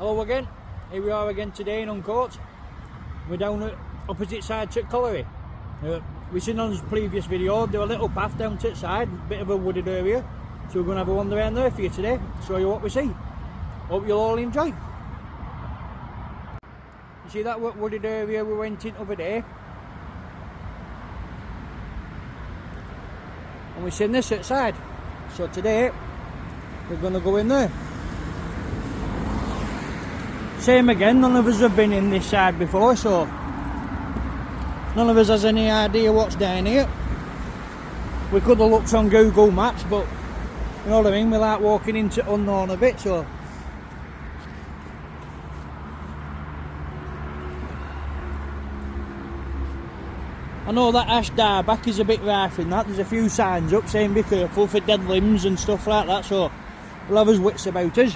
Hello again, here we are again today in Huncoat. We're down at opposite side to the colliery. We've seen on the previous video, there was a little path down to the side, a bit of a wooded area. So we're going to have a wander around there for you today, show you what we see. Hope you'll all enjoy. You see that wooded area we went in over there? And we've seen this at the side. So today, we're going to go in there. Same again, none of us have been in this side before, so none of us has any idea what's down here. We could have looked on Google Maps, but you know what I mean, we like walking into unknown a bit, so I know that ash dieback is a bit rife in that. There's a few signs up saying be careful for dead limbs and stuff like that, so we'll have our wits about us.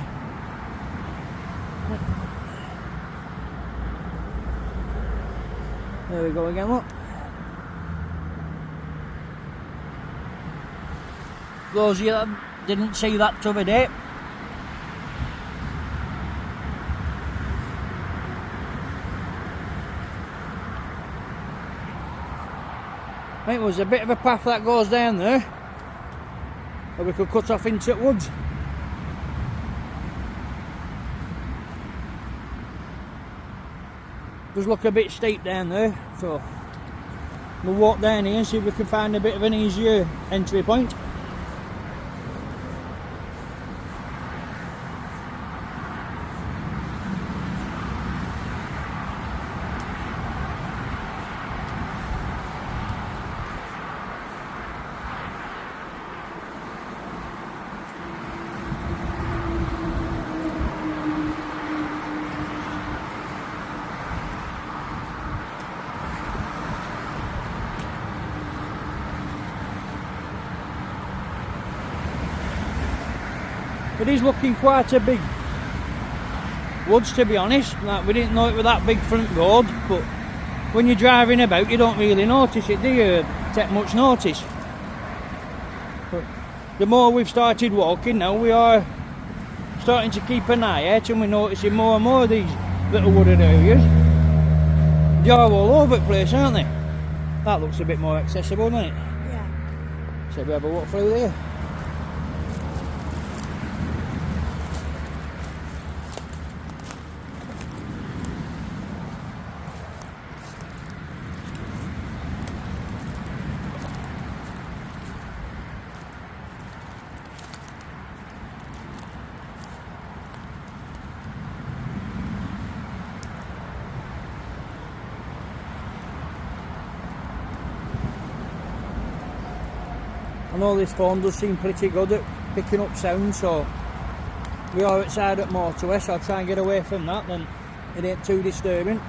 There we go again, look. Those of you that didn't see that the other day, I think there's a bit of a path that goes down there, or we could cut off into the woods. Does look a bit steep down there, so we'll walk down here and see if we can find a bit of an easier entry point. It is looking quite a big woods, to be honest. Like, we didn't know it was that big front road, but when you're driving about you don't really notice it, do you? Take much notice. But the more we've started walking now, we are starting to keep an eye out, and we're noticing more and more of these little wooded areas. They are all over the place, aren't they? That looks a bit more accessible, doesn't it? Yeah. So we have a walk through there. I know this phone does seem pretty good at picking up sound, so we are outside at motorway, so I'll try and get away from that, then it ain't too disturbing.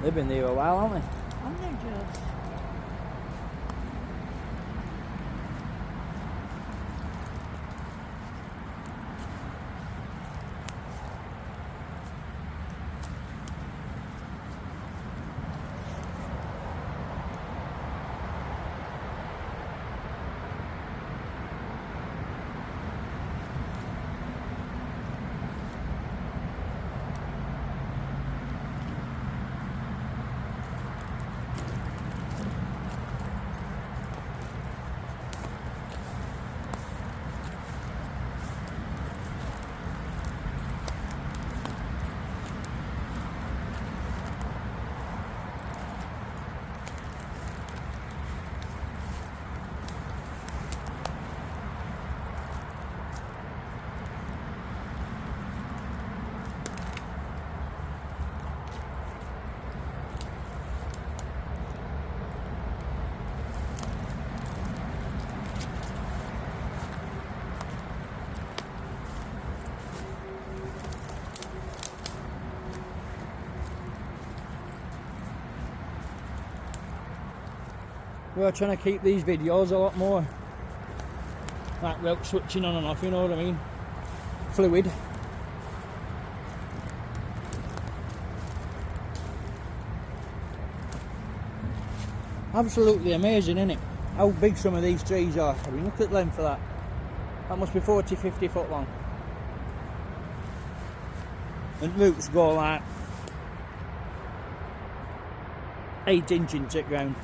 They've been there a while, haven't they? Haven't they just? We are trying to keep these videos a lot more like without switching on and off, you know what I mean? Fluid. Absolutely amazing, isn't it? How big some of these trees are. I mean, look at the length of that. That must be 40, 50 foot long. And roots go like 8 inches into the ground.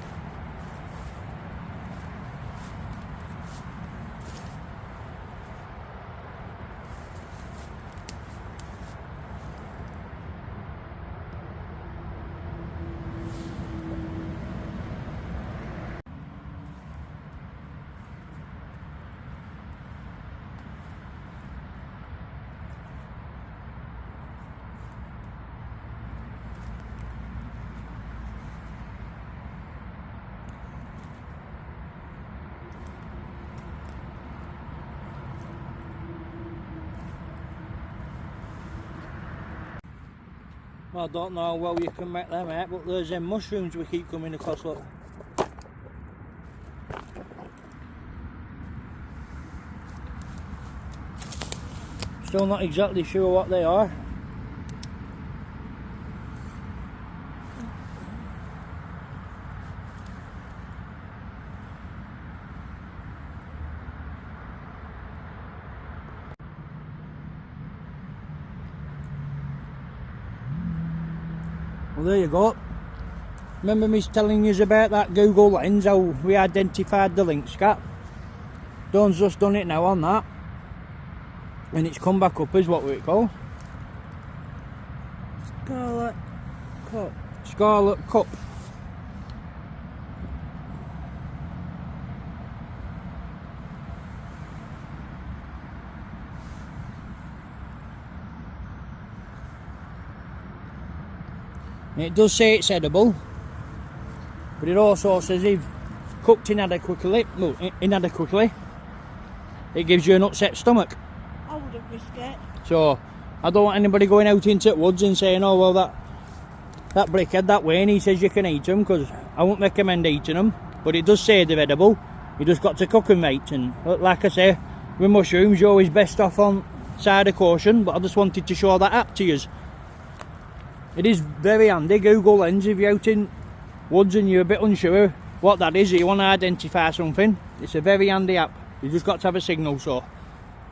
Well, I don't know how well you can make them out, but there's them mushrooms we keep coming across, look. Still not exactly sure what they are. Well, there you go. Remember me telling you about that Google Lens, how we identified the lynx cat? Dawn's just done it now on that, and it's come back up as what we call Scarlet Cup. Scarlet Cup. It does say it's edible, but it also says if cooked inadequately, it gives you an upset stomach. I wouldn't risk it. So I don't want anybody going out into the woods and saying, oh well, that brickhead that way, and he says you can eat them, because I won't recommend eating them. But it does say they're edible. You just got to cook them right, and like I say, with mushrooms you're always best off on side of caution. But I just wanted to show that app to you. It is very handy, Google Lens, if you're out in woods and you're a bit unsure what that is, or you want to identify something. It's a very handy app. You just got to have a signal, so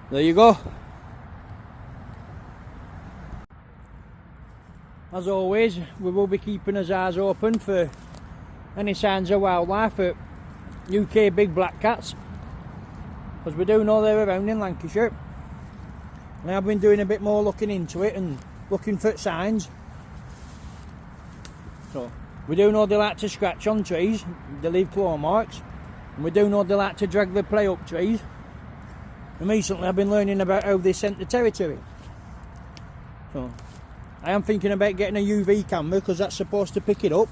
there you go. As always, we will be keeping our eyes open for any signs of wildlife, for UK big black cats, because we do know they're around in Lancashire. And I've been doing a bit more looking into it and looking for signs. So we do know they like to scratch on trees, they leave claw marks, and we do know they like to drag their prey up trees. And recently I've been learning about how they scent the territory. So I am thinking about getting a UV camera, because that's supposed to pick it up.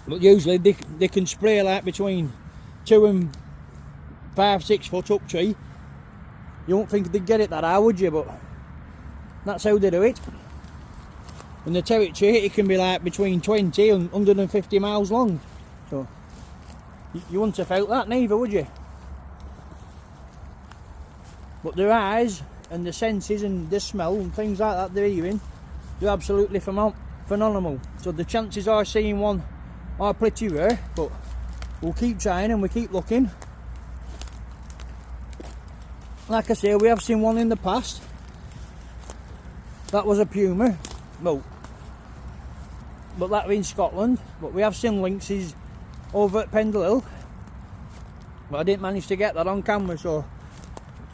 But usually they can spray like between 2 and 5-6 foot up tree. You won't think they'd get it that high, would you? But that's how they do it. And the territory, it can be like between 20 and 150 miles long. So you wouldn't have felt that neither, would you? But their eyes and the senses and the smell and things like that they're hearing, they're absolutely phenomenal. So the chances are seeing one are pretty rare, but we'll keep trying and we keep looking. Like I say, we have seen one in the past. That was a puma. Well, but that was in Scotland. But we have seen lynxes over at Pendle Hill, but I didn't manage to get that on camera, so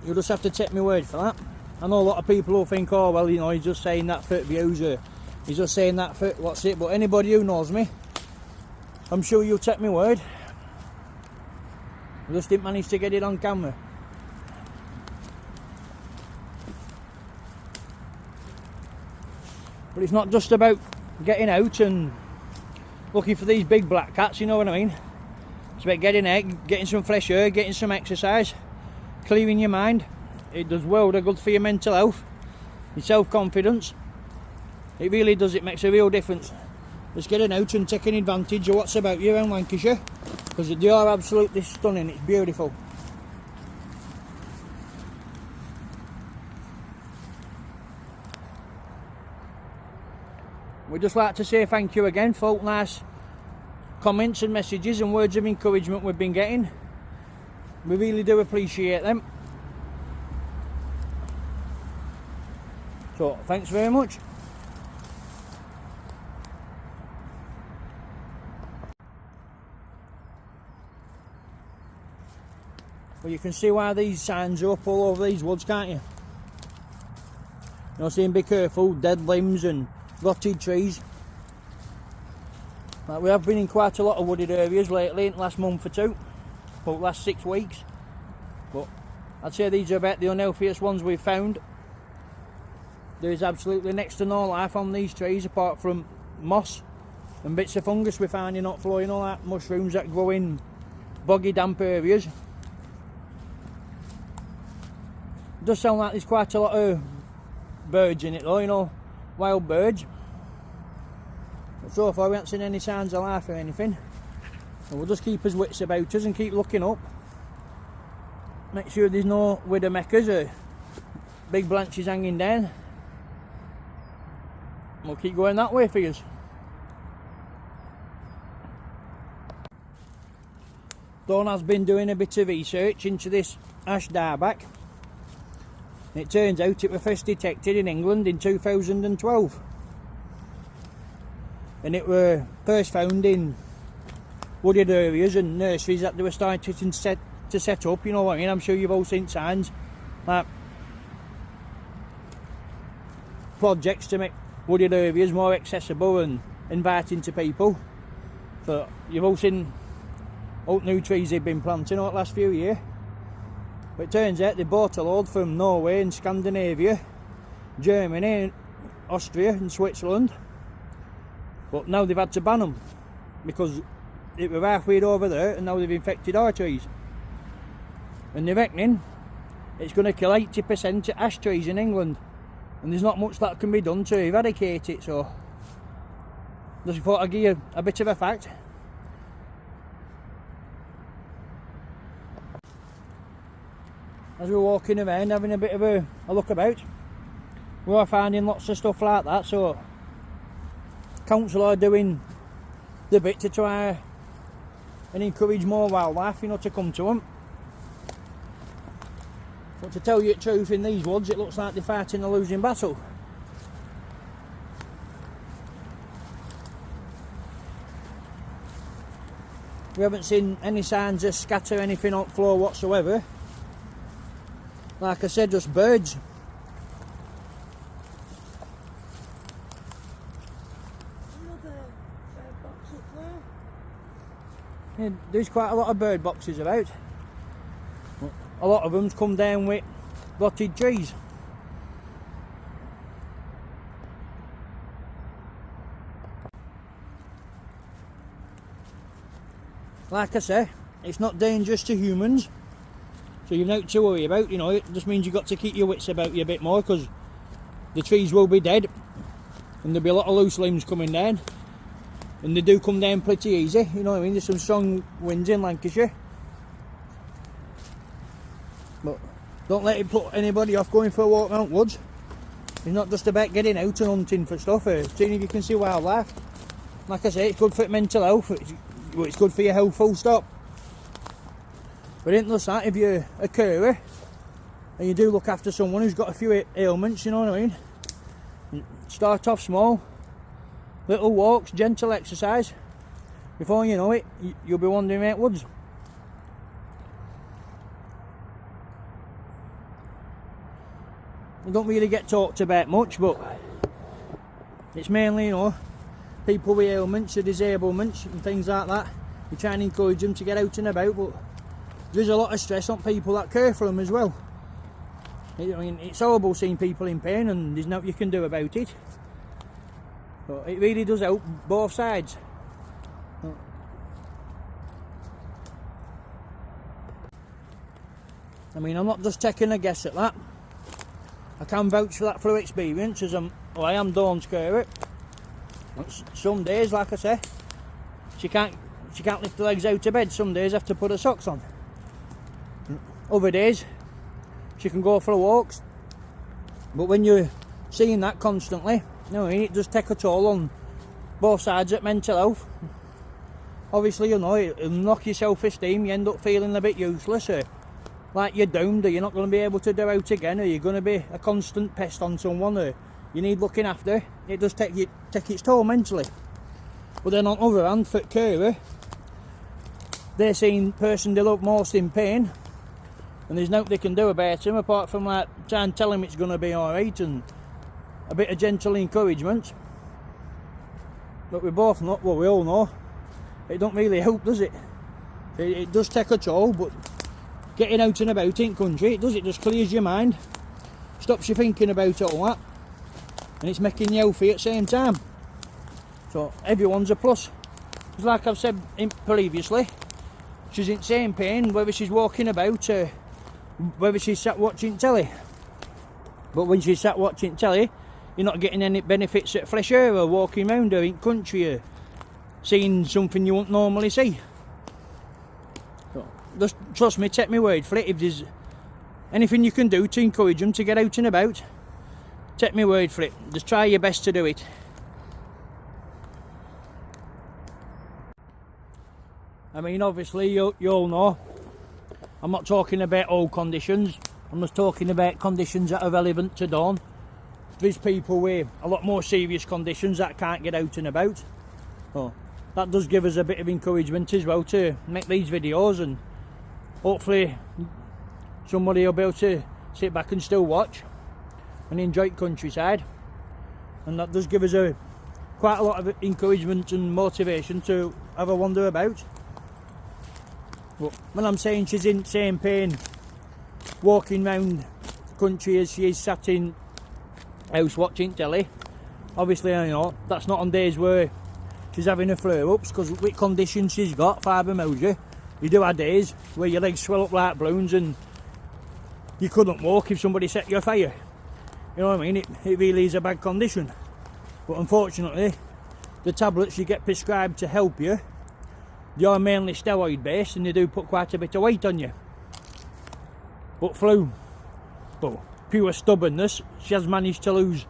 you'll just have to take my word for that. I know a lot of people will think, oh well, you know, he's just saying that for views, or he's just saying that for what's it. But anybody who knows me, I'm sure you'll take my word. I just didn't manage to get it on camera. But it's not just about getting out and looking for these big black cats, you know what I mean? It's about getting out, getting some fresh air, getting some exercise, clearing your mind. It does world of good for your mental health, your self-confidence. It really does, it makes a real difference. Just getting out and taking advantage of what's about you around Lancashire, because they are absolutely stunning, it's beautiful. we'd just like to say thank you again for all nice comments and messages and words of encouragement we've been getting. We really do appreciate them. So thanks very much. Well, you can see why these signs are up all over these woods, can't you? You know, saying be careful, dead limbs and rotted trees. Like, we have been in quite a lot of wooded areas lately, in the last month or two, about the last 6 weeks. But I'd say these are about the unhealthiest ones we've found. There is absolutely next to no life on these trees apart from moss and bits of fungus we're finding not flowing, all that mushrooms that grow in boggy, damp areas. It does sound like there's quite a lot of birds in it though, you know, wild birds. But so far we haven't seen any signs of life or anything. And we'll just keep our wits about us and keep looking up. Make sure there's no widowmakers or big branches hanging down. We'll keep going that way for you. Dawn has been doing a bit of research into this ash dieback. It turns out it was first detected in England in 2012. And it were first found in wooded areas and nurseries that they were starting to set up, you know what I mean? I'm sure you've all seen signs like projects to make wooded areas more accessible and inviting to people. So you've all seen all new trees they've been planting over the last few years. But it turns out they bought a load from Norway and Scandinavia, Germany, Austria and Switzerland. But now they've had to ban them because it was halfway over there and now they've infected our trees. And they're reckoning it's going to kill 80% of ash trees in England. And there's not much that can be done to eradicate it, so just thought I'd give you a bit of a fact. As we're walking around having a bit of a look about, we are finding lots of stuff like that, so council are doing the bit to try and encourage more wildlife, you know, to come to them. But to tell you the truth, in these woods it looks like they're fighting a losing battle. We haven't seen any signs of scatter anything on floor whatsoever. Like I said, just birds. Another bird box up there. Yeah, there's quite a lot of bird boxes about. A lot of them's come down with rotted trees. Like I say, it's not dangerous to humans, so you've nothing to worry about, you know. It just means you've got to keep your wits about you a bit more, because the trees will be dead and there'll be a lot of loose limbs coming down, and they do come down pretty easy, you know what I mean. There's some strong winds in Lancashire, but don't let it put anybody off going for a walk around woods. It's not just about getting out and hunting for stuff or seeing if you can see wildlife. Like I say, it's good for mental health, it's good for your health, full stop. But it ain't just that. If you're a carer and you do look after someone who's got a few ailments, you know what I mean, start off small, little walks, gentle exercise. Before you know it, you'll be wandering out woods. They don't really get talked about much, but it's mainly, you know, people with ailments or disablements and things like that. We try and encourage them to get out and about, but there's a lot of stress on people that care for them as well. I mean, it's horrible seeing people in pain and there's nothing you can do about it. But it really does help both sides. I mean, I'm not just taking a guess at that. I can vouch for that through experience, as I am Dawn's carer. Some days, like I say, she can't lift her legs out of bed. Some days I have to put her socks on. Other days she can go for walks. But when you're seeing that constantly, you know, it does take a toll on both sides at mental health. Obviously, you know, it'll knock your self-esteem, you end up feeling a bit useless, or like you're doomed, or you're not going to be able to do out again, or you're going to be a constant pest on someone, or you need looking after. It does take its toll mentally. But then on the other hand, for carer, they're seeing the person they love most in pain, and there's nothing they can do about him apart from like trying to tell him it's going to be alright and a bit of gentle encouragement. But we both know, well, we all know, it don't really help, does it? It does take a toll, but getting out and about in country, it just clears your mind, stops you thinking about all that, and it's making you healthy at the same time. So everyone's a plus. Because like I've said previously, she's in the same pain whether she's walking about or whether she's sat watching telly. But when she's sat watching telly, you're not getting any benefits at fresh air or walking around or in country or seeing something you won't normally see. So just trust me, take my word for it. If there's anything you can do to encourage them to get out and about, take my word for it. Just try your best to do it. I mean, obviously, you all know, I'm not talking about all conditions, I'm just talking about conditions that are relevant to Dawn. There's people with a lot more serious conditions that can't get out and about. So that does give us a bit of encouragement as well to make these videos, and hopefully somebody will be able to sit back and still watch and enjoy countryside. And that does give us quite a lot of encouragement and motivation to have a wander about. But when I'm saying she's in the same pain walking round the country as she is sat in house watching telly, obviously, you know, that's not on days where she's having her flare-ups, because with conditions she's got, fibromyalgia, you do have days where your legs swell up like balloons and you couldn't walk if somebody set you afire. You know what I mean? It really is a bad condition. But unfortunately, the tablets you get prescribed to help you, they are mainly steroid based, and they do put quite a bit of weight on you. But through pure stubbornness, she has managed to lose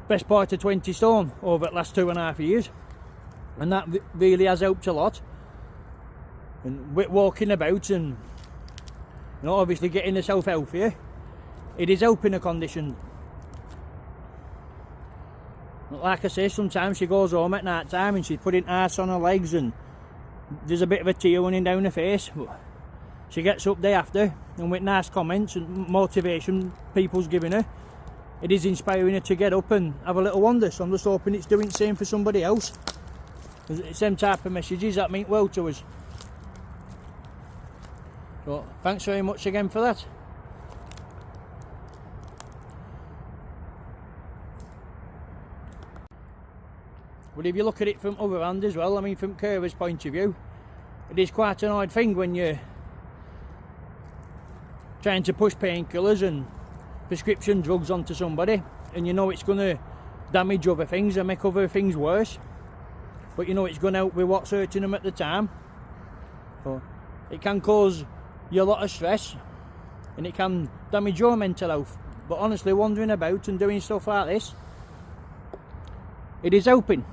best part of 20 stone over the last 2.5 years, and that really has helped a lot. And with walking about and, you know, obviously getting herself healthier, it is helping her condition. Like I say, sometimes she goes home at night time and she's putting ice on her legs and there's a bit of a tear running down her face, but she gets up day after, and with nice comments and motivation people's giving her, it is inspiring her to get up and have a little wander. So I'm just hoping it's doing the same for somebody else. It's them type of messages that mean well to us. So thanks very much again for that. But if you look at it from other hand as well, I mean, from carer's point of view, it is quite an odd thing when you're trying to push painkillers and prescription drugs onto somebody, and you know it's going to damage other things and make other things worse, but you know it's going to help with what's hurting them at the time. So it can cause you a lot of stress, and it can damage your mental health. But honestly, wandering about and doing stuff like this, it is helping.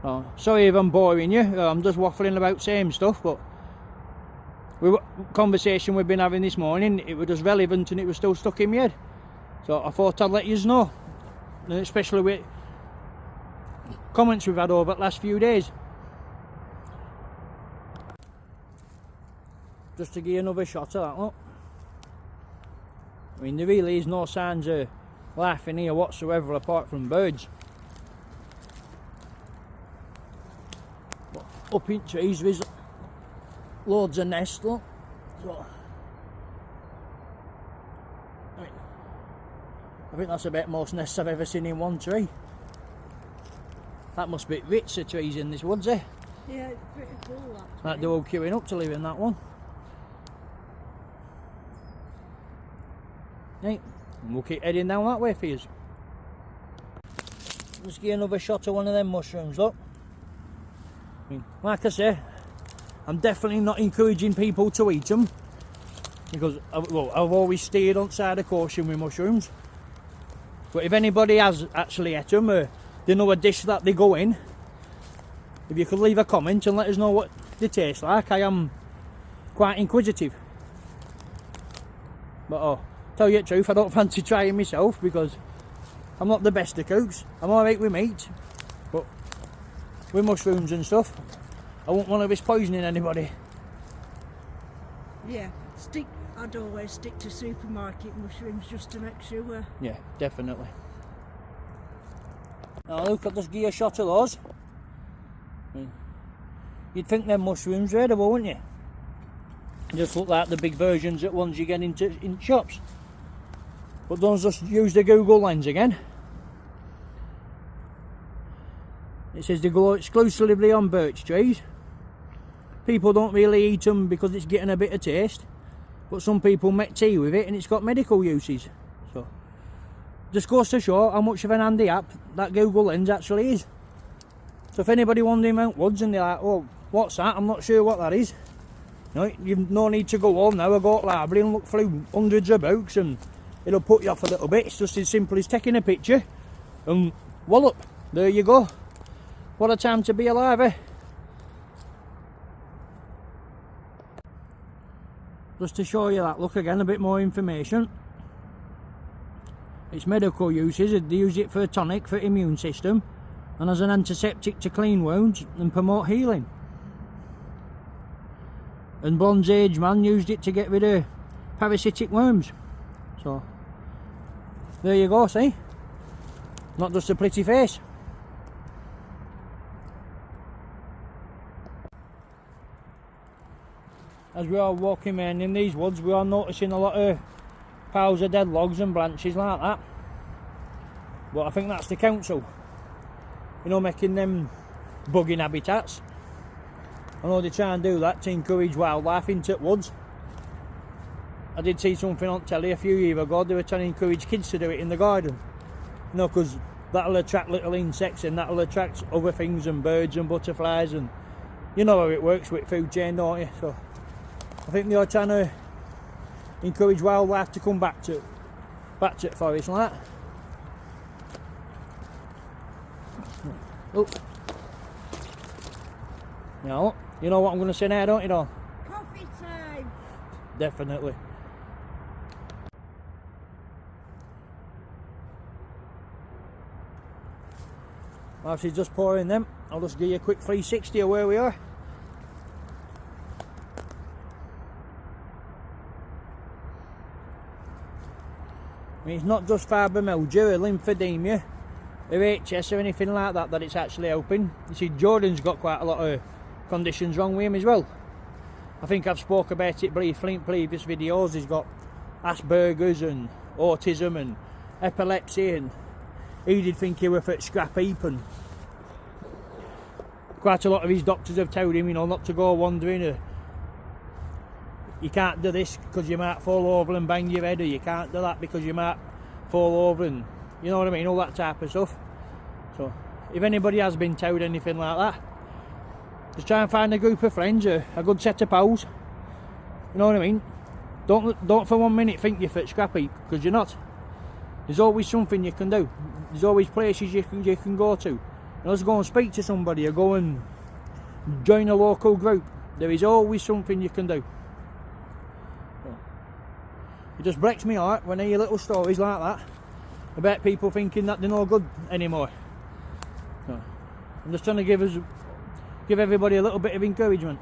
Oh, sorry if I'm boring you, I'm just waffling about same stuff, but the conversation we've been having this morning, it was just relevant and it was still stuck in my head. So I thought I'd let you know, and especially with comments we've had over the last few days. Just to give another shot of that, look. I mean, there really is no signs of life in here whatsoever apart from birds. But up in trees there's loads of nests, look. So, I think that's about most nests I've ever seen in one tree. That must be bits of trees in this woods, eh? Yeah, it's pretty cool actually. Like they're all queuing up to live in that one. Right, and we'll keep heading down that way for you. Let's get another shot of one of them mushrooms, look. I mean, like I say, I'm definitely not encouraging people to eat them, because I've always steered on the side of caution with mushrooms. But if anybody has actually ate them or they know a dish that they go in, if you could leave a comment and let us know what they taste like. I am quite inquisitive. But tell you the truth, I don't fancy trying myself because I'm not the best of cooks. I'm alright with meat, but with mushrooms and stuff, I wouldn't want to risk poisoning anybody. Yeah, I'd always stick to supermarket mushrooms just to make sure. Yeah, definitely. Now look, I'll just give you a shot of those. You'd think them mushrooms are edible, wouldn't you? Just look like the big versions that ones you get in shops. But don't just use the Google lens again. It says they grow exclusively on birch trees. People don't really eat them because it's getting a bit of taste, but some people make tea with it and it's got medical uses. So just goes to show how much of an handy app that Google lens actually is. So if anybody wandering Mount Woods and they're like, oh, what's that? I'm not sure what that is. No, you've no need to go home now or go to the library and look through hundreds of books and it'll put you off a little bit. It's just as simple as taking a picture and wallop, there you go. What a time to be alive, eh? Just to show you that, look again, a bit more information. Its medical uses, they use it for a tonic for immune system and as an antiseptic to clean wounds and promote healing. And Bronze Age man used it to get rid of parasitic worms. So there you go, see? Not just a pretty face. As we are walking around in these woods, we are noticing a lot of piles of dead logs and branches like that. But I think that's the council, you know, making them bugging habitats. I know they try and do that to encourage wildlife into the woods. I did see something on telly a few years ago, they were trying to encourage kids to do it in the garden. You know, because that'll attract little insects and that'll attract other things and birds and butterflies, and you know how it works with food chain, don't you? So I think they are trying to encourage wildlife to come back to the forest like that. Oh. You know what I'm going to say now, don't you, Dawn? Coffee time! Definitely. While she's just pouring them, I'll just give you a quick 360 of where we are. I mean, it's not just fibromyalgia or lymphedema or HS or anything like that it's actually helping. You see, Jordan's got quite a lot of conditions wrong with him as well. I think I've spoke about it briefly in previous videos. He's got Asperger's and autism and epilepsy, and he did think he was at scrap heap, and quite a lot of his doctors have told him, you know, not to go wandering, or you can't do this because you might fall over and bang your head, or you can't do that because you might fall over, and you know what I mean, all that type of stuff. So if anybody has been told anything like that, just try and find a group of friends, or a good set of pals, you know what I mean. Don't for 1 minute think you're fit scrap heap, because you're not. There's always something you can do. There's always places you can go to. And just go and speak to somebody, or go and join a local group. There is always something you can do. It just breaks my heart when I hear little stories like that about people thinking that they're no good anymore. So, I'm just trying to give everybody a little bit of encouragement.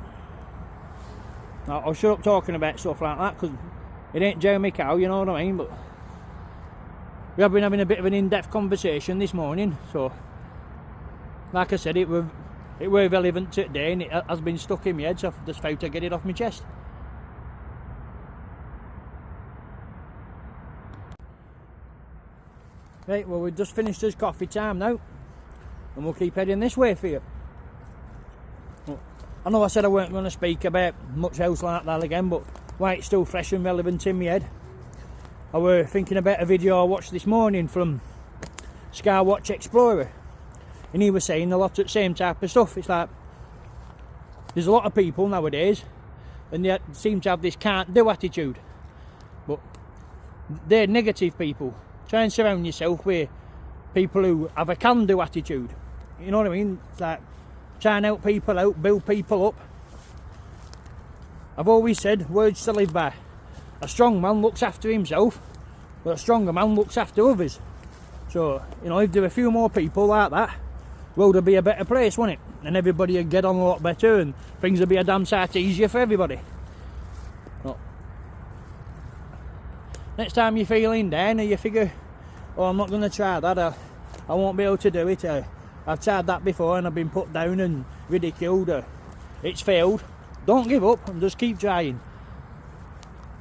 Now, I'll shut up talking about stuff like that because it ain't Jeremy Cow, you know what I mean. But we have been having a bit of an in-depth conversation this morning, so like I said, it were relevant today, and it has been stuck in my head, so I've just felt to get it off my chest. Right, well, we've just finished this coffee time now, and we'll keep heading this way for you. Well, I know I said I weren't going to speak about much else like that again, but why it's still fresh and relevant in my head, I were thinking about a video I watched this morning from Skywatch Explorer, and he was saying a lot of the same type of stuff. It's like, there's a lot of people nowadays, and they seem to have this can't do attitude, but they're negative people. Try and surround yourself with people who have a can-do attitude. You know what I mean? It's like trying to help people out, build people up. I've always said, words to live by. A strong man looks after himself, but a stronger man looks after others. So, you know, if there were a few more people like that, the world would be a better place, wouldn't it? And everybody would get on a lot better and things would be a damn sight easier for everybody. But next time you're feeling down or you figure, oh, I'm not going to try that, I won't be able to do it, I've tried that before and I've been put down and ridiculed, or it's failed, don't give up and just keep trying.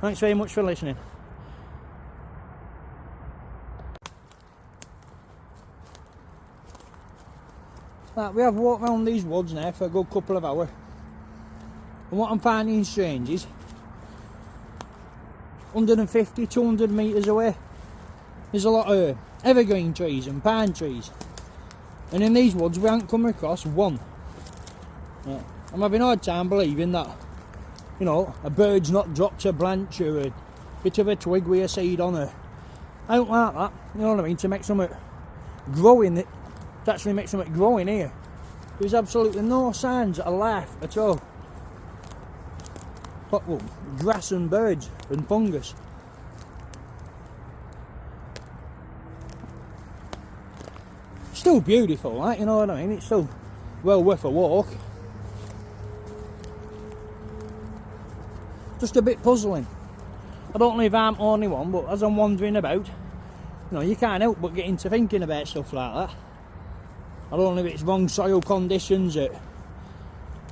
Thanks very much for listening. Right, we have walked around these woods now for a good couple of hours, and what I'm finding strange is 150, 200 metres away there's a lot of evergreen trees and pine trees, and in these woods we haven't come across one. Yeah. I'm having a hard time believing that, you know, a bird's not dropped a branch or a bit of a twig with a seed on her. I don't like that, you know what I mean, to make something grow in it, to actually make something grow in here. There's absolutely no signs of life at all. But, well, grass and birds and fungus. Still beautiful, right? You know what I mean? It's still well worth a walk. Just a bit puzzling. I don't know if I'm the only one, but as I'm wandering about, you know, you can't help but get into thinking about stuff like that. I don't know if it's wrong soil conditions, or, you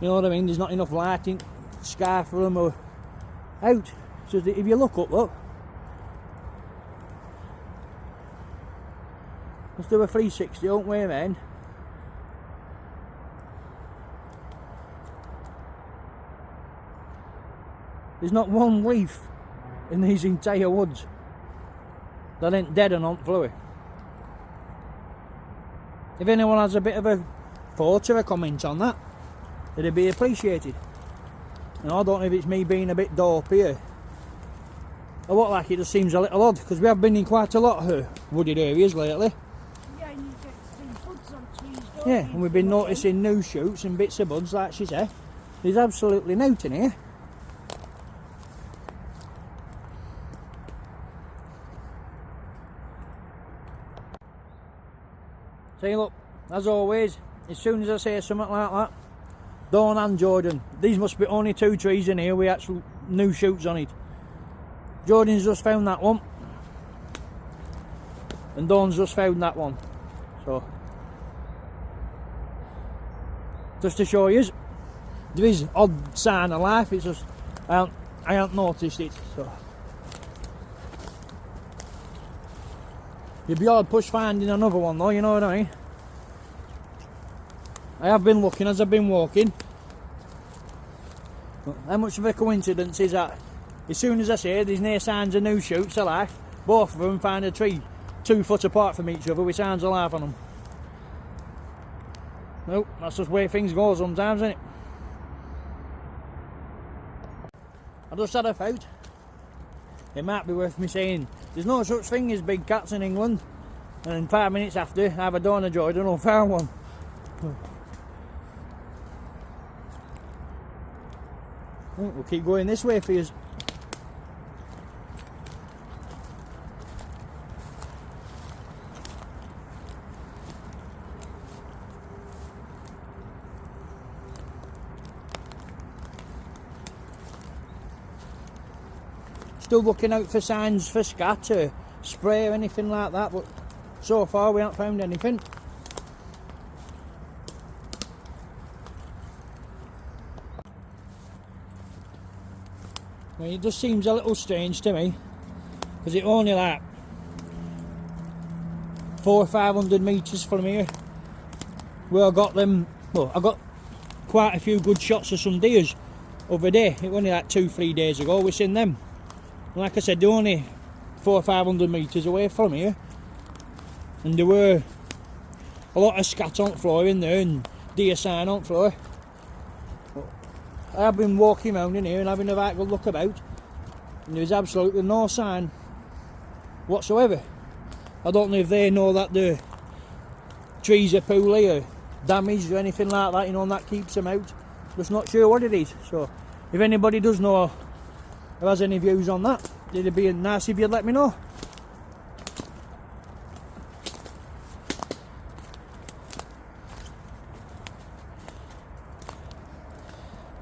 know what I mean, there's not enough light in the sky for them or out. So if you look up, look. Let's do a 360, don't we, man? There's not one leaf in these entire woods that ain't dead and on fluid. If anyone has a bit of a thought or a comment on that, it'd be appreciated. And I don't know if it's me being a bit dopey or what, like, it just seems a little odd, because we have been in quite a lot of wooded areas lately. Yeah, and you get to see buds on trees, don't Yeah, you? and we've been noticing new shoots and bits of buds, like she said. There's absolutely nothing here. See, look, as always, as soon as I say something like that, Dawn and Jordan, these must be only two trees in here with actual new shoots on it. Jordan's just found that one, and Dawn's just found that one. So, just to show you, there is odd sign of life. It's just I haven't noticed it. So, you'd be hard push finding another one though, you know what I mean? I have been looking as I've been walking. But how much of a coincidence is that? As soon as I say there's no signs of new shoots of life, both of them find a tree 2 foot apart from each other with signs of life on them. Nope, that's just the way things go sometimes, isn't it? I just had a thought. It might be worth me saying there's no such thing as big cats in England, and 5 minutes after, either Dawn or Jordan will found one. We'll keep going this way for you. Still looking out for signs for scat or spray or anything like that, but so far we haven't found anything. Well, it just seems a little strange to me, because it's only like 400 or 500 metres from here where I got them. Well, I got quite a few good shots of some deers over there. It was only like 2-3 days ago we seen them. And like I said, they're only 400 or 500 metres away from here, and there were a lot of scat on the floor in there and deer sign on the floor. I have been walking around in here and having a right good look about, and there's absolutely no sign whatsoever. I don't know if they know that the trees are poorly or damaged or anything like that, you know, and that keeps them out. Just not sure what it is. So if anybody does know or has any views on that, it'd be nice if you'd let me know.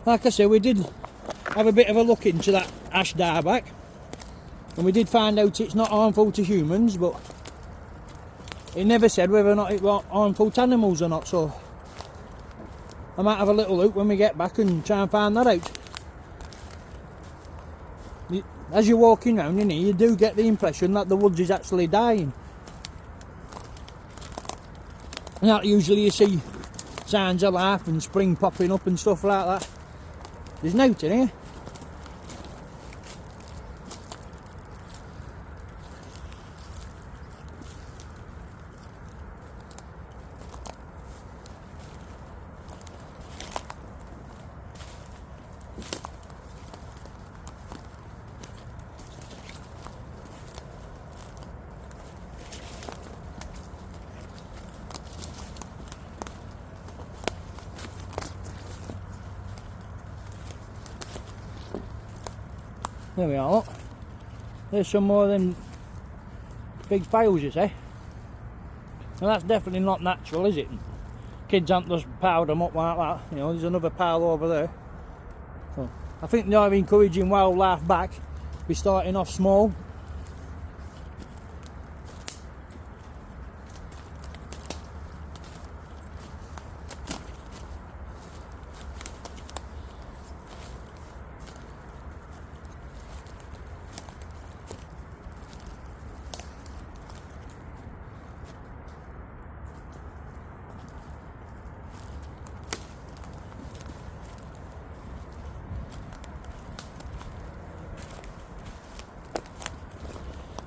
Like I said, we did have a bit of a look into that ash dieback, and we did find out it's not harmful to humans, but it never said whether or not it was harmful to animals or not, so I might have a little look when we get back and try and find that out. As you're walking around in here, you do get the impression that the woods is actually dying. And that usually you see signs of life and spring popping up and stuff like that. There's nothing here. There we are, look. There's some more of them big piles, you see. Now that's definitely not natural, is it? Kids aren't just piled them up like that. You know, there's another pile over there. So I think they're encouraging wildlife back. We're starting off small.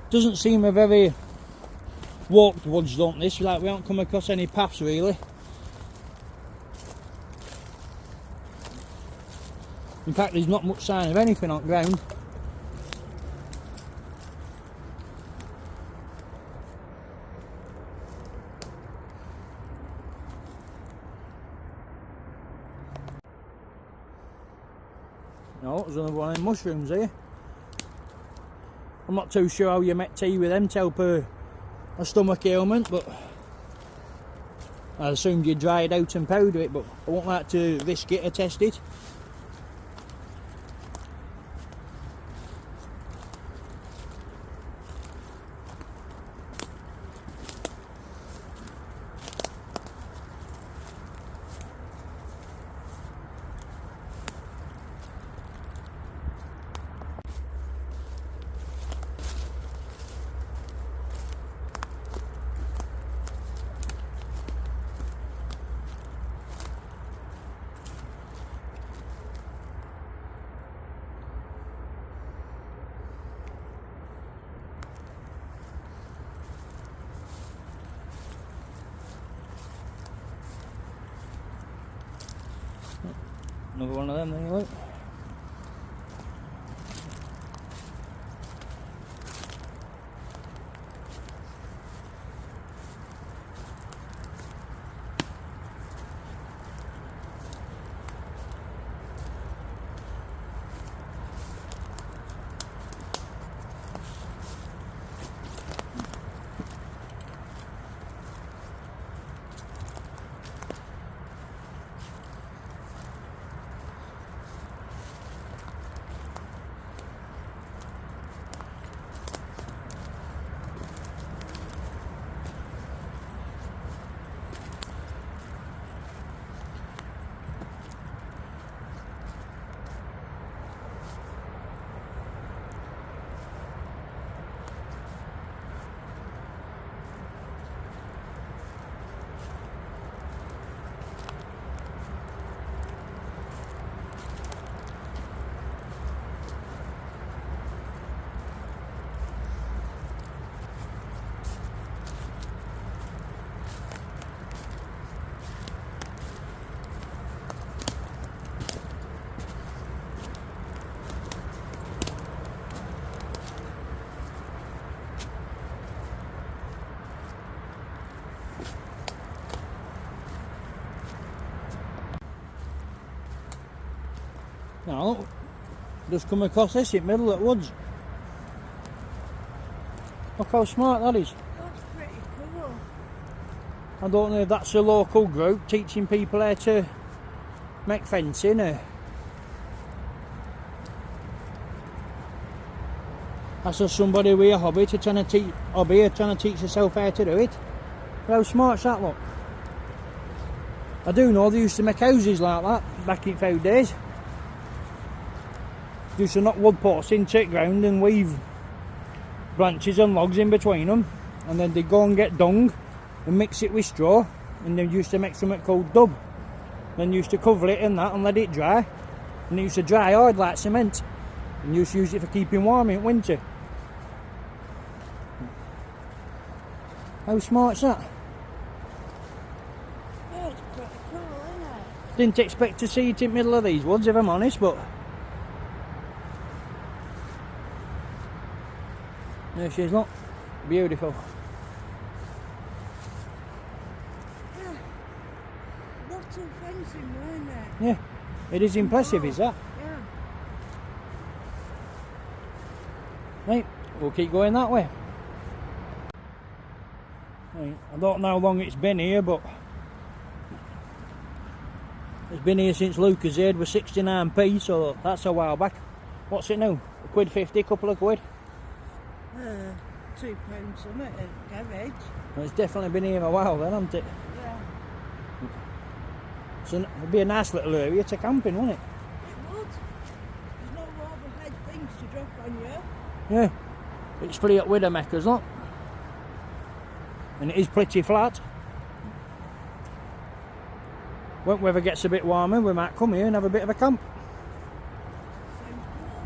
Doesn't seem a very walked woods, don't this? Like we haven't come across any paths really. In fact, there's not much sign of anything on the ground. No, there's another one of them mushrooms here. I'm not too sure how you make tea with them to help a stomach ailment, but I assumed you'd dry it out and powder it, but I won't like to risk it or test it. Another one of them there, look. Now look, just come across this in the middle of the woods. Look how smart that is. That's pretty cool. I don't know if that's a local group teaching people how to make fencing or that's just somebody with a hobby to trying to teach yourself how to do it. But how smart's that, look? I do know they used to make houses like that back in few days. They used to knock wood posts into the ground and weave branches and logs in between them, and then they'd go and get dung and mix it with straw, and they used to make something called dub. Then used to cover it in that and let it dry, and it used to dry hard like cement, and used to use it for keeping warm in winter. How smart's that? Yeah, it's pretty cool, isn't it? Didn't expect to see it in the middle of these woods, if I'm honest, but there she is, look. Beautiful. Yeah. Lots of fencing, weren't there? Yeah, it is impressive, is that? Yeah. Right, we'll keep going that way. Right, I don't know how long it's been here, but it's been here since Lucas Aid was 69p, so that's a while back. What's it now? £1.50, couple of quid? £2 something at garage. Well, it's definitely been here a while then, hasn't it? Yeah. So it'd be a nice little area to camp in, wouldn't it? It would. There's no overhead things to drop on you. Yeah. It's free at Widowmakers, look. And it is pretty flat. When weather gets a bit warmer, we might come here and have a bit of a camp. Sounds cool.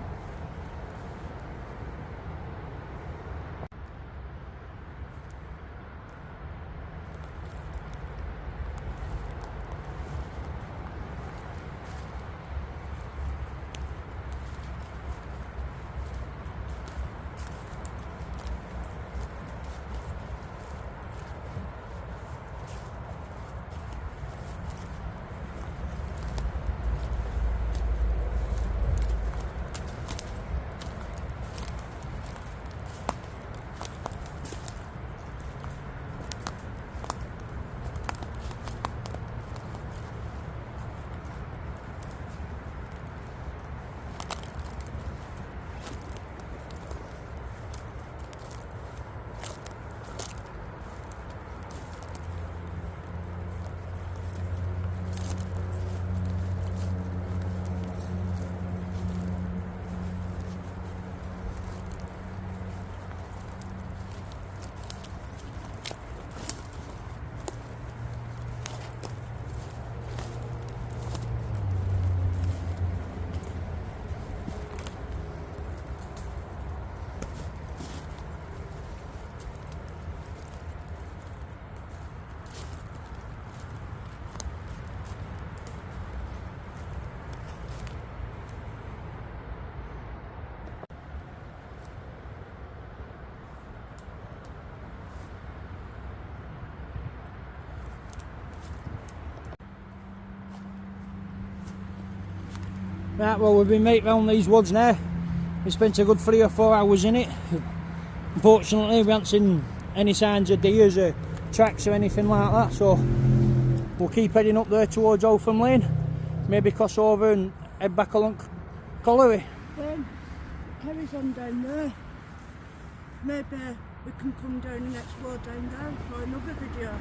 Right, well, we've been making round these woods now. We spent a good 3 or 4 hours in it. Unfortunately, we haven't seen any signs of deers or tracks or anything like that, so we'll keep heading up there towards Oldham Lane. Maybe cross over and head back along Colliery. Then carries on down there. Maybe we can come down and explore down there for another video.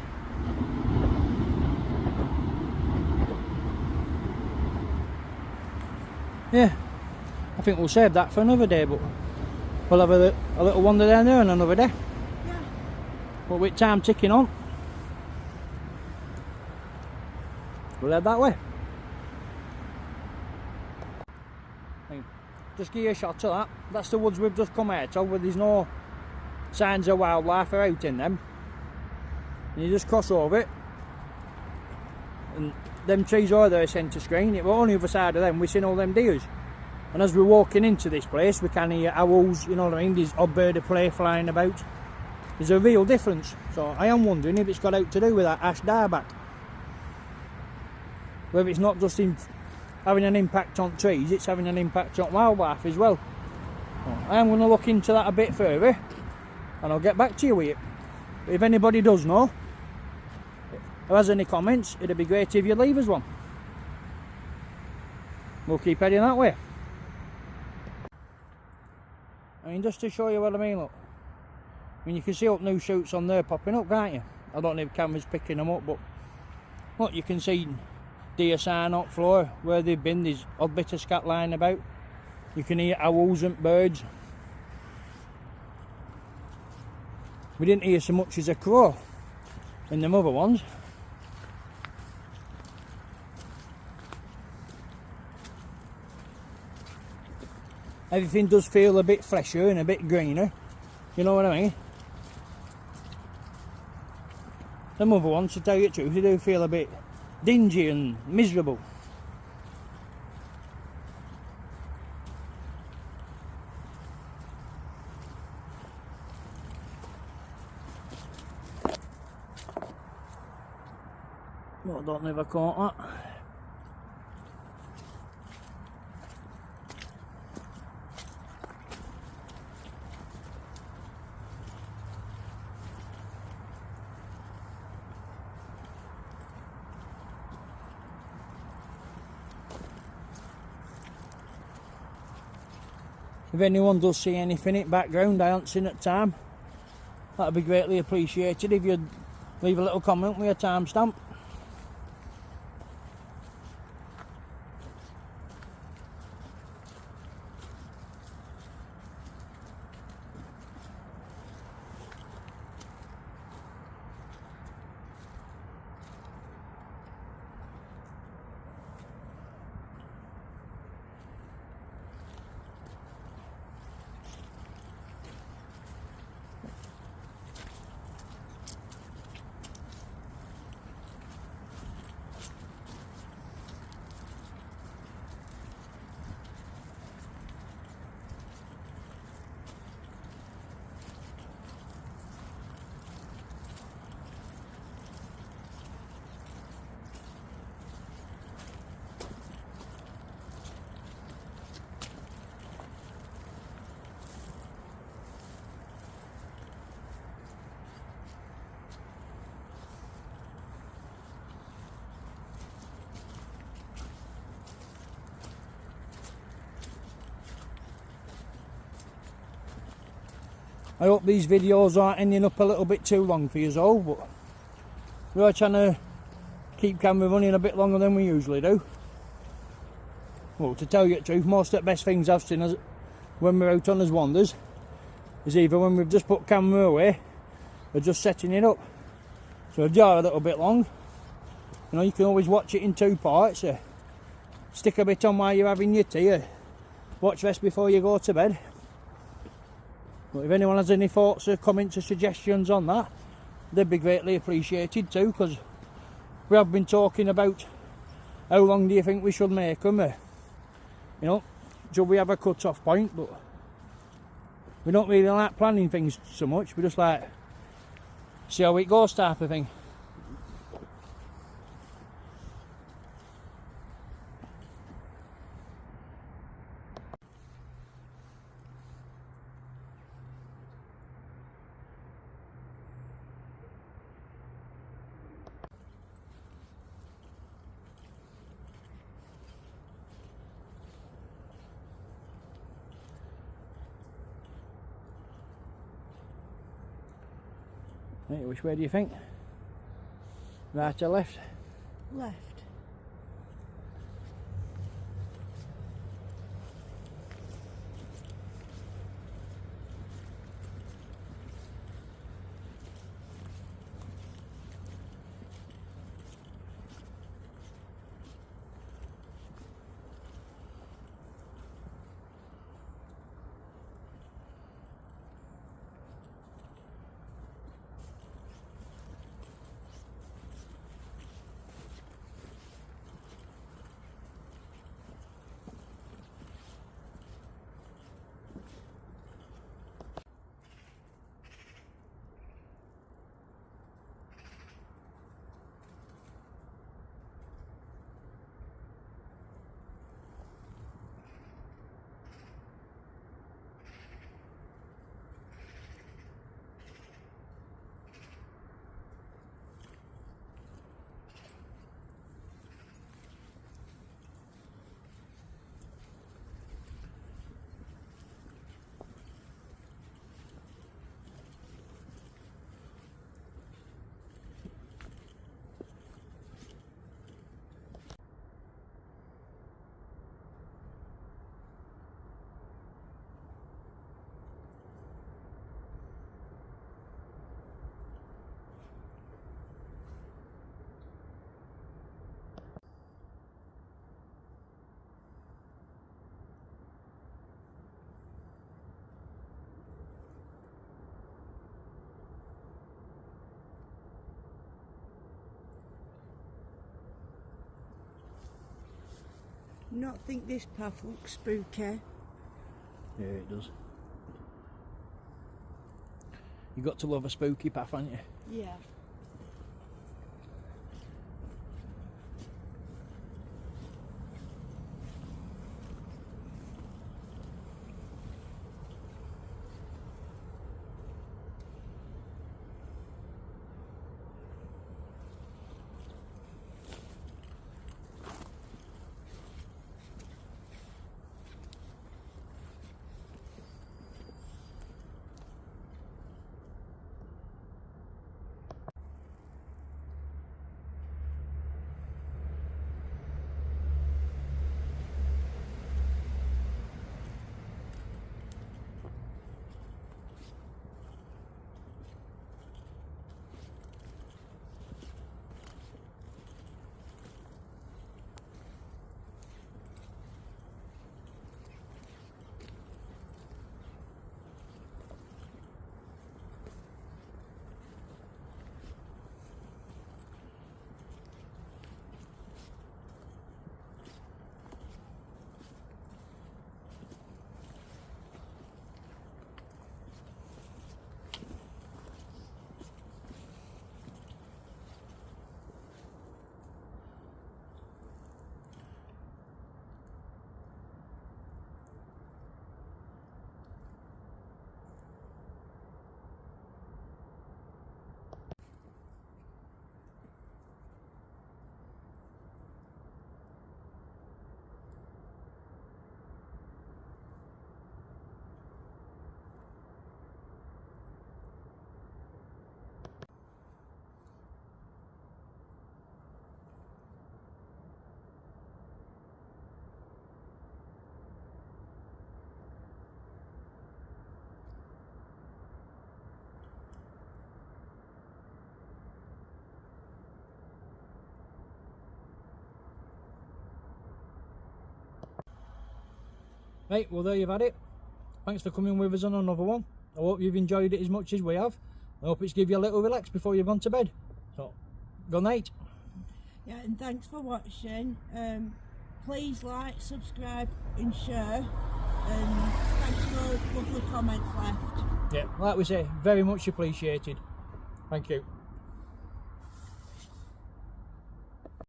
Yeah, I think we'll save that for another day, but we'll have a little wander down there on another day. Yeah. But with time ticking on, we'll head that way. Just give you a shot of that. That's the woods we've just come out of, where there's no signs of wildlife or out in them. And you just cross over it, and them trees are there centre screen. It was on the other side of them we seen all them deers, and as we're walking into this place we can hear owls, you know what I mean, there's odd bird of prey flying about. There's a real difference, so I am wondering if it's got out to do with that ash dieback, whether it's not just in having an impact on trees, it's having an impact on wildlife as well. I'm going to look into that a bit further, and I'll get back to you with it. If anybody does know, or has any comments, it'd be great if you leave us one. We'll keep heading that way. I mean, just to show you what I mean, look. I mean, you can see up new shoots on there popping up, can't you? I don't know if the camera's picking them up, but look, you can see deer sign up floor where they've been. There's odd bit of scat lying about. You can hear owls and birds. We didn't hear so much as a crow in them other ones. Everything does feel a bit fresher and a bit greener, you know what I mean? Them other ones, to tell you the truth, they do feel a bit dingy and miserable. Well, I don't know if I caught that. If anyone does see anything in the background I haven't seen at the time, that would be greatly appreciated if you'd leave a little comment with a timestamp. I hope these videos aren't ending up a little bit too long for you all, but we're trying to keep camera running a bit longer than we usually do. Well, to tell you the truth, most of the best things I've seen us when we're out on as wanders is either when we've just put camera away or just setting it up. So if you are a little bit long, you know, you can always watch it in two parts. Stick a bit on while you're having your tea, watch rest before you go to bed. But if anyone has any thoughts or comments or suggestions on that, they'd be greatly appreciated too, because we have been talking about how long do you think we should make them. You know, should we have a cut-off point? But we don't really like planning things so much. We just like see how it goes type of thing. Right, which way do you think? Right or left? Left. Not think this path looks spooky. Yeah, it does. You got to love a spooky path, haven't you? Yeah. Right, well there you've had it. Thanks for coming with us on another one. I hope you've enjoyed it as much as we have. I hope it's give you a little relax before you've gone to bed. So, good night. Yeah, and thanks for watching. Please like, subscribe and share. And thanks for lovely comments left. Yeah, like we say, very much appreciated. Thank you.